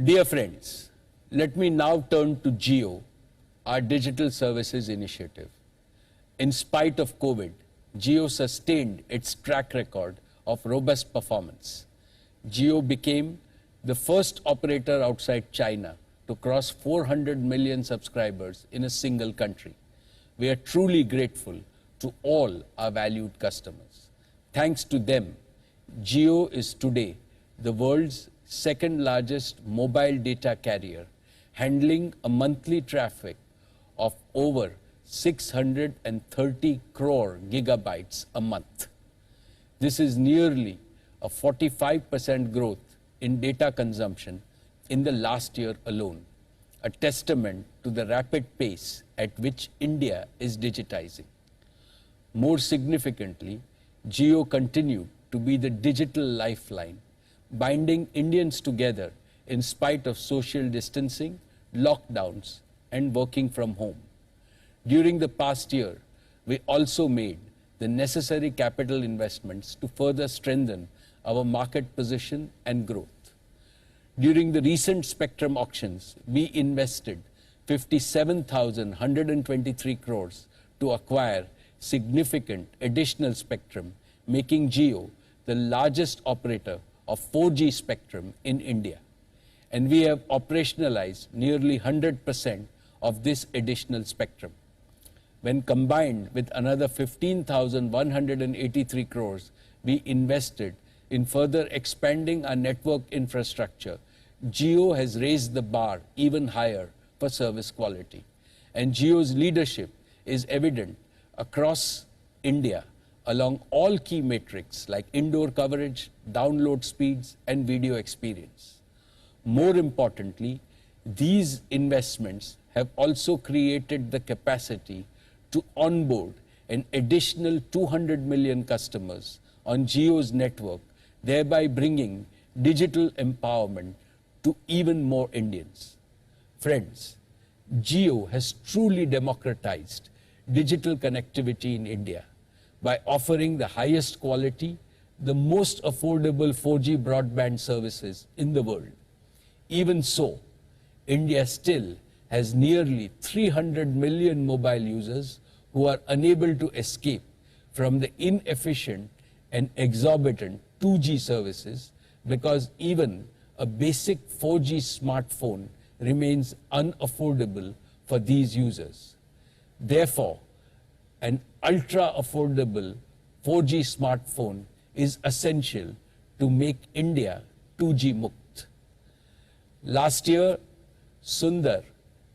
Dear friends, let me now turn to Jio, our digital services initiative. In spite of COVID, Jio sustained its track record of robust performance. Jio became the first operator outside China to cross 400 million subscribers in a single country. We are truly grateful to all our valued customers. Thanks to them, Jio is today the world's second largest mobile data carrier, handling a monthly traffic of over 630 crore gigabytes a month. This is nearly a 45% growth in data consumption in the last year alone, a testament to the rapid pace at which India is digitizing. More significantly, Jio continued to be the digital lifeline, binding Indians together in spite of social distancing, lockdowns, and working from home. During the past year, we also made the necessary capital investments to further strengthen our market position and growth. During the recent spectrum auctions, we invested 57,123 crores to acquire significant additional spectrum, making Jio the largest operator of 4G spectrum in India. And we have operationalized nearly 100% of this additional spectrum. When combined with another 15,183 crores we invested in further expanding our network infrastructure, Jio has raised the bar even higher for service quality. And Jio's leadership is evident across India along all key metrics like indoor coverage, download speeds, and video experience. More importantly, these investments have also created the capacity to onboard an additional 200 million customers on Jio's network, thereby bringing digital empowerment to even more Indians. Friends, Jio has truly democratized digital connectivity in India by offering the highest quality, the most affordable 4G broadband services in the world. Even so, India still has nearly 300 million mobile users who are unable to escape from the inefficient and exorbitant 2G services because even a basic 4G smartphone remains unaffordable for these users. Therefore, an ultra-affordable 4G smartphone is essential to make India 2G Mukt. Last year, Sundar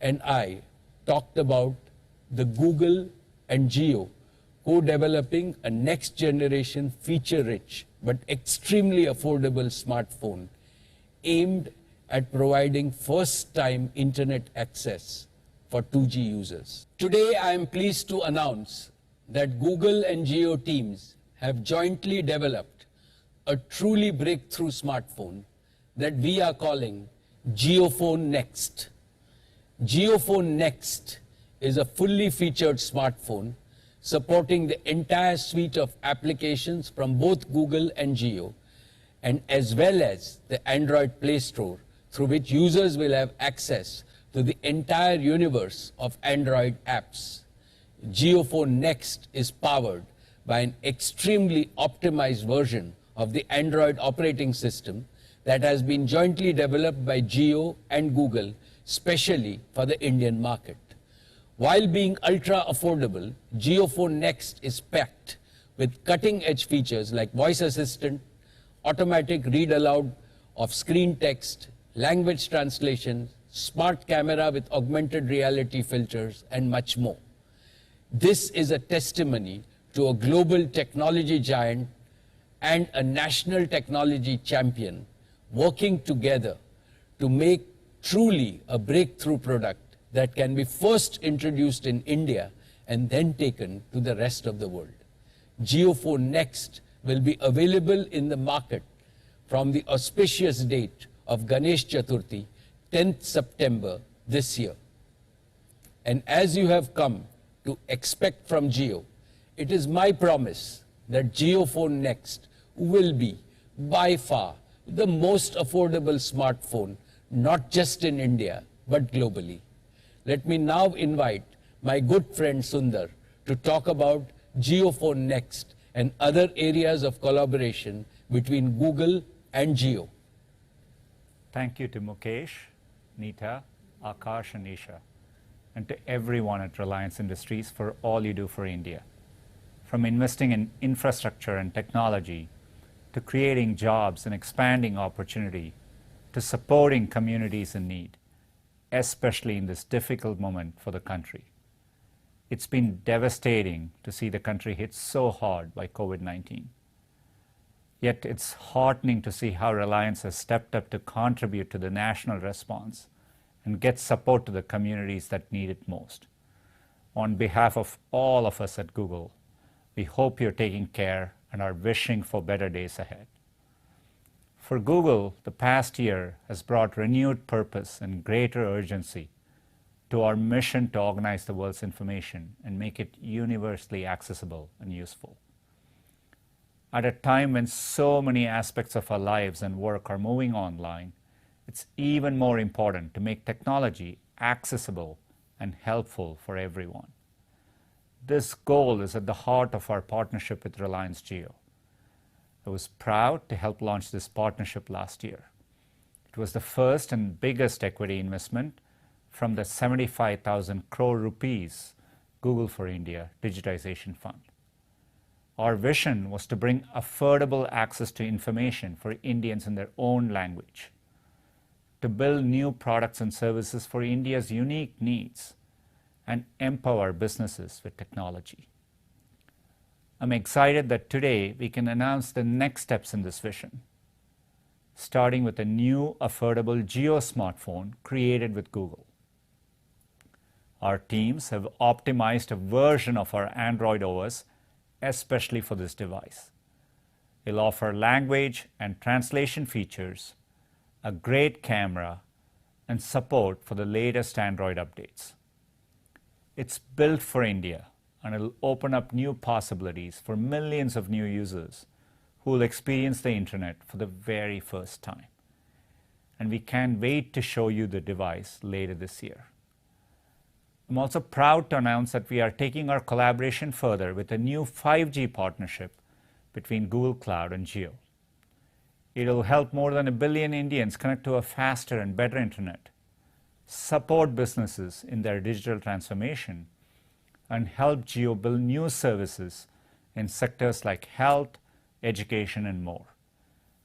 and I talked about the Google and Jio co-developing a next-generation feature-rich but extremely affordable smartphone aimed at providing first-time internet access for 2G users. Today, I am pleased to announce that Google and Jio teams have jointly developed a truly breakthrough smartphone that we are calling JioPhone Next. JioPhone Next is a fully featured smartphone supporting the entire suite of applications from both Google and Jio, and as well as the Android Play Store, through which users will have access to the entire universe of Android apps. JioPhone Next is powered by an extremely optimized version of the Android operating system that has been jointly developed by Jio and Google, specially for the Indian market. While being ultra affordable, JioPhone Next is packed with cutting-edge features like voice assistant, automatic read aloud of screen text, language translation, smart camera with augmented reality filters, and much more. This is a testimony to a global technology giant and a national technology champion working together to make truly a breakthrough product that can be first introduced in India and then taken to the rest of the world. JioPhone Next will be available in the market from the auspicious date of Ganesh Chaturthi, 10th September this year. And as you have come to expect from Jio, it is my promise that JioPhone Next will be by far the most affordable smartphone not just in India, but globally. Let me now invite my good friend Sundar to talk about JioPhone Next and other areas of collaboration between Google and Jio. Thank you to Mukesh, Neeta, Akash, and Isha, and to everyone at Reliance Industries for all you do for India. From investing in infrastructure and technology, to creating jobs and expanding opportunity, to supporting communities in need, especially in this difficult moment for the country. It's been devastating to see the country hit so hard by COVID-19. Yet it's heartening to see how Reliance has stepped up to contribute to the national response and get support to the communities that need it most. On behalf of all of us at Google, we hope you're taking care and are wishing for better days ahead. For Google, the past year has brought renewed purpose and greater urgency to our mission to organize the world's information and make it universally accessible and useful. At a time when so many aspects of our lives and work are moving online, it's even more important to make technology accessible and helpful for everyone. This goal is at the heart of our partnership with Reliance Jio. I was proud to help launch this partnership last year. It was the first and biggest equity investment from the 75,000 crore rupees Google for India Digitization Fund. Our vision was to bring affordable access to information for Indians in their own language, to build new products and services for India's unique needs, and empower businesses with technology. I'm excited that today we can announce the next steps in this vision, starting with a new affordable Jio smartphone created with Google. Our teams have optimized a version of our Android OS especially for this device. It'll offer language and translation features, a great camera, and support for the latest Android updates. It's built for India, and it'll open up new possibilities for millions of new users who will experience the internet for the very first time. And we can't wait to show you the device later this year. I'm also proud to announce that we are taking our collaboration further with a new 5G partnership between Google Cloud and Jio. It'll help more than 1 billion Indians connect to a faster and better internet, support businesses in their digital transformation, and help Jio build new services in sectors like health, education, and more,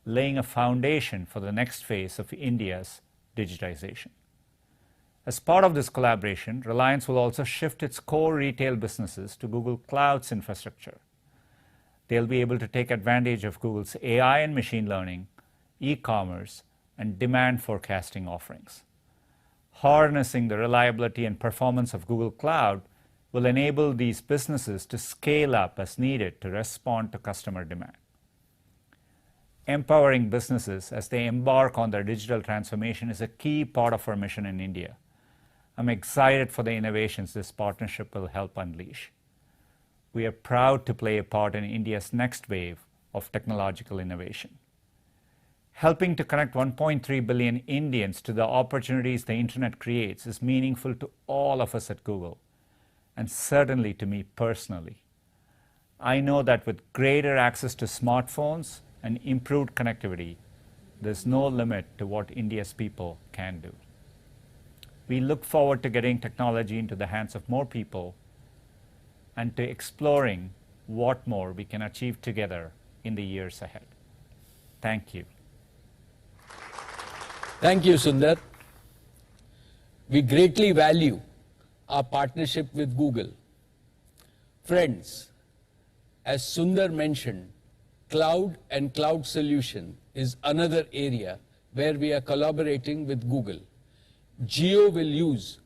laying a foundation for the next phase of India's digitization. As part of this collaboration, Reliance will also shift its core retail businesses to Google Cloud's infrastructure. They'll be able to take advantage of Google's AI and machine learning, e-commerce, and demand forecasting offerings. Harnessing the reliability and performance of Google Cloud will enable these businesses to scale up as needed to respond to customer demand. Empowering businesses as they embark on their digital transformation is a key part of our mission in India. I'm excited for the innovations this partnership will help unleash. We are proud to play a part in India's next wave of technological innovation. Helping to connect 1.3 billion Indians to the opportunities the internet creates is meaningful to all of us at Google, and certainly to me personally. I know that with greater access to smartphones and improved connectivity, there's no limit to what India's people can do. We look forward to getting technology into the hands of more people and to exploring what more we can achieve together in the years ahead. Thank you. Thank you, Sundar. We greatly value our partnership with Google. Friends, as Sundar mentioned, cloud and cloud solution is another area where we are collaborating with Google. Jio will use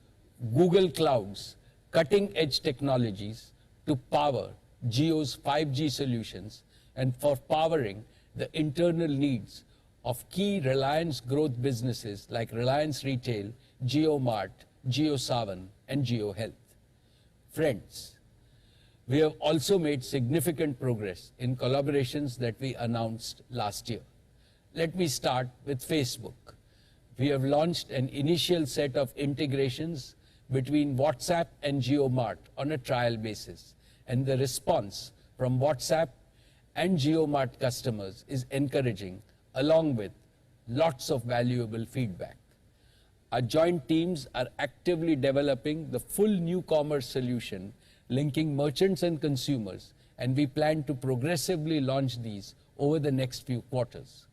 Google Cloud's cutting-edge technologies to power Jio's 5G solutions and for powering the internal needs of key Reliance growth businesses like Reliance Retail, JioMart, JioSaavn, and Jio Health. Friends, we have also made significant progress in collaborations that we announced last year. Let me start with Facebook. we have launched an initial set of integrations between WhatsApp and JioMart on a trial basis, and the response from WhatsApp and JioMart customers is encouraging, along with lots of valuable feedback. Our joint teams are actively developing the full new commerce solution linking merchants and consumers, and we plan to progressively launch these over the next few quarters.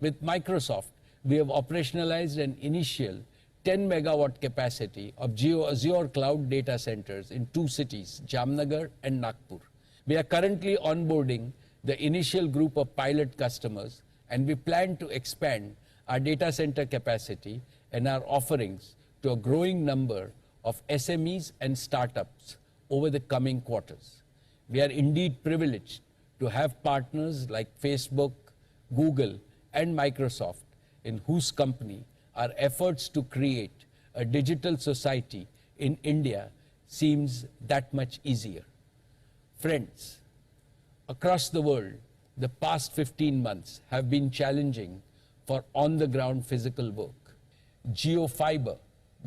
With Microsoft, we have operationalized an initial 10 megawatt capacity of Jio Azure cloud data centers in 2 cities, Jamnagar and Nagpur. We are currently onboarding the initial group of pilot customers, and we plan to expand our data center capacity and our offerings to a growing number of SMEs and startups over the coming quarters. We are indeed privileged to have partners like Facebook, Google, and Microsoft, in whose company our efforts to create a digital society in India seems that much easier. Friends, across the world, the past 15 months have been challenging for on-the-ground physical work. JioFiber,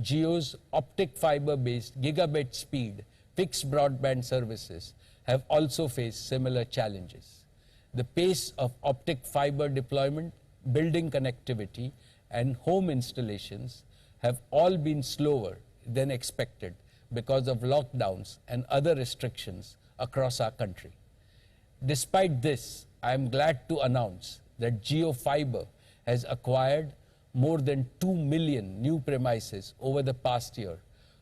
Jio's optic fiber-based gigabit speed fixed broadband services have also faced similar challenges. The pace of optic fiber deployment, building connectivity, and home installations have all been slower than expected because of lockdowns and other restrictions across our country. Despite this, I am glad to announce that JioFiber has acquired more than 2 million new premises over the past year,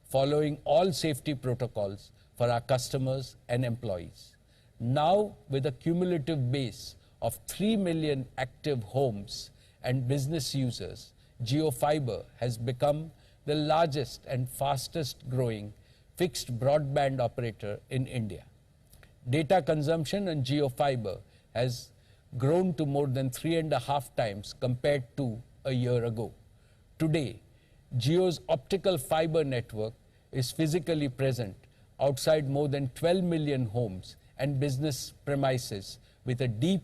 following all safety protocols for our customers and employees. Now, with a cumulative base of 3 million active homes and business users, JioFiber has become the largest and fastest growing fixed broadband operator in India. Data consumption on JioFiber has grown to more than 3.5 times compared to a year ago. Today, Jio's optical fiber network is physically present outside more than 12 million homes and business premises with a deep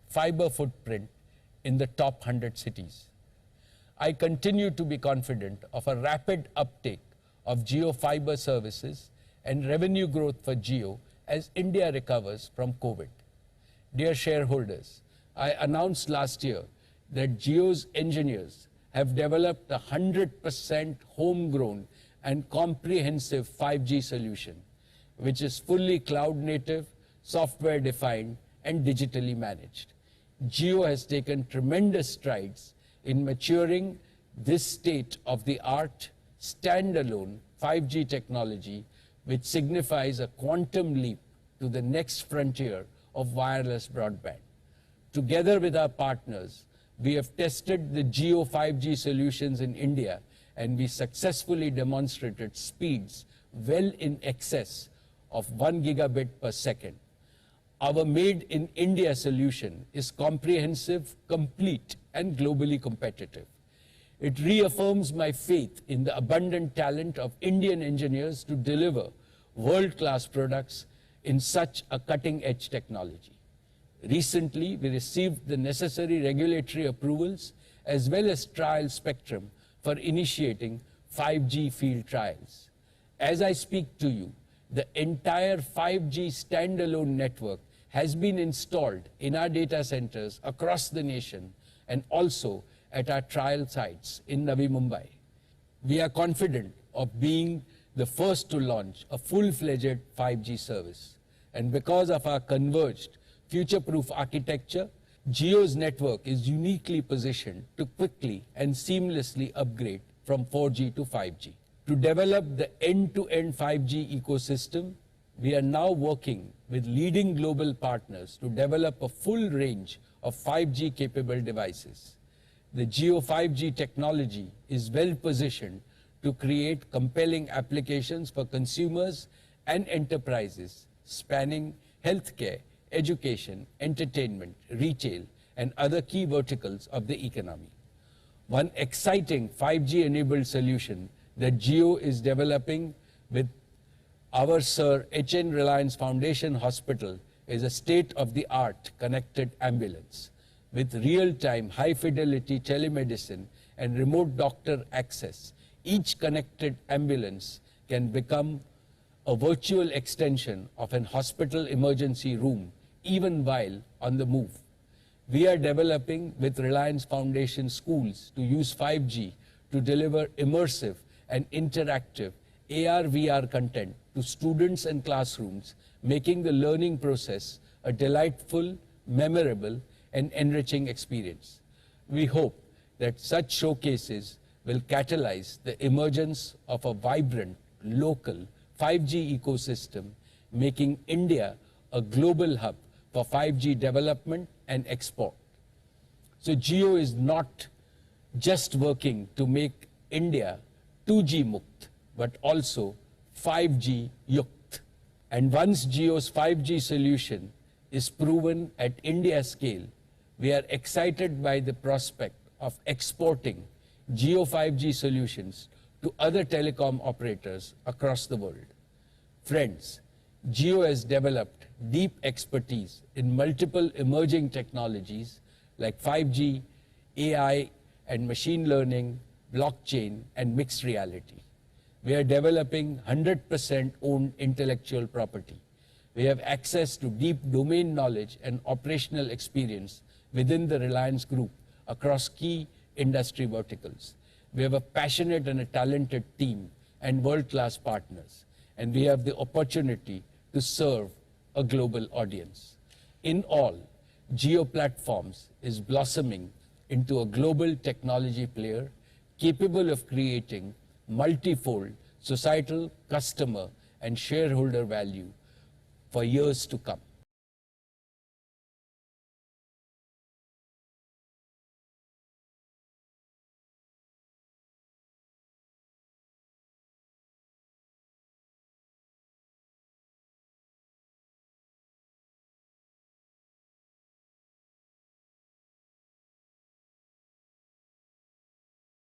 fiber footprint in the top 100 cities. I continue to be confident of a rapid uptake of JioFiber services and revenue growth for Jio as India recovers from COVID. Dear shareholders, I announced last year that Jio's engineers have developed a 100% homegrown and comprehensive 5G solution, which is fully cloud native, software defined, and digitally managed. Jio has taken tremendous strides in maturing this state-of-the-art standalone 5G technology, which signifies a quantum leap to the next frontier of wireless broadband. Together with our partners, we have tested the Jio 5G solutions in India, and we successfully demonstrated speeds well in excess of 1 gigabit per second. Our Made in India solution is comprehensive, complete, and globally competitive. It reaffirms my faith in the abundant talent of Indian engineers to deliver world-class products in such a cutting-edge technology. Recently, we received the necessary regulatory approvals as well as trial spectrum for initiating 5G field trials. As I speak to you, the entire 5G standalone network has been installed in our data centers across the nation and also at our trial sites in Navi Mumbai. We are confident of being the first to launch a full-fledged 5G service. And because of our converged future-proof architecture, Jio's network is uniquely positioned to quickly and seamlessly upgrade from 4G to 5G. To develop the end-to-end 5G ecosystem, we are now working with leading global partners to develop a full range of 5G capable devices. The Jio 5G technology is well positioned to create compelling applications for consumers and enterprises spanning healthcare, education, entertainment, retail, and other key verticals of the economy. One exciting 5G-enabled solution that Jio is developing with our Sir H.N. Reliance Foundation Hospital is a state-of-the-art connected ambulance with real-time, high-fidelity telemedicine and remote doctor access, each connected ambulance can become a virtual extension of an hospital emergency room, even while on the move. We are developing with Reliance Foundation schools to use 5G to deliver immersive and interactive AR/VR content to students and classrooms, making the learning process a delightful, memorable, and enriching experience. We hope that such showcases will catalyze the emergence of a vibrant, local 5G ecosystem, making India a global hub for 5G development and export. So Jio is not just working to make India 2G Mukt, but also 5G Yukt. And once Jio's 5G solution is proven at India scale, we are excited by the prospect of exporting Jio 5G solutions to other telecom operators across the world. Friends, Jio has developed deep expertise in multiple emerging technologies like 5G, AI, and machine learning, blockchain, and mixed reality. We are developing 100% owned intellectual property. We have access to deep domain knowledge and operational experience within the Reliance Group across key industry verticals. We have a passionate and a talented team and world-class partners, and we have the opportunity to serve a global audience. In all, Jio Platforms is blossoming into a global technology player capable of creating multifold societal, customer, and shareholder value for years to come.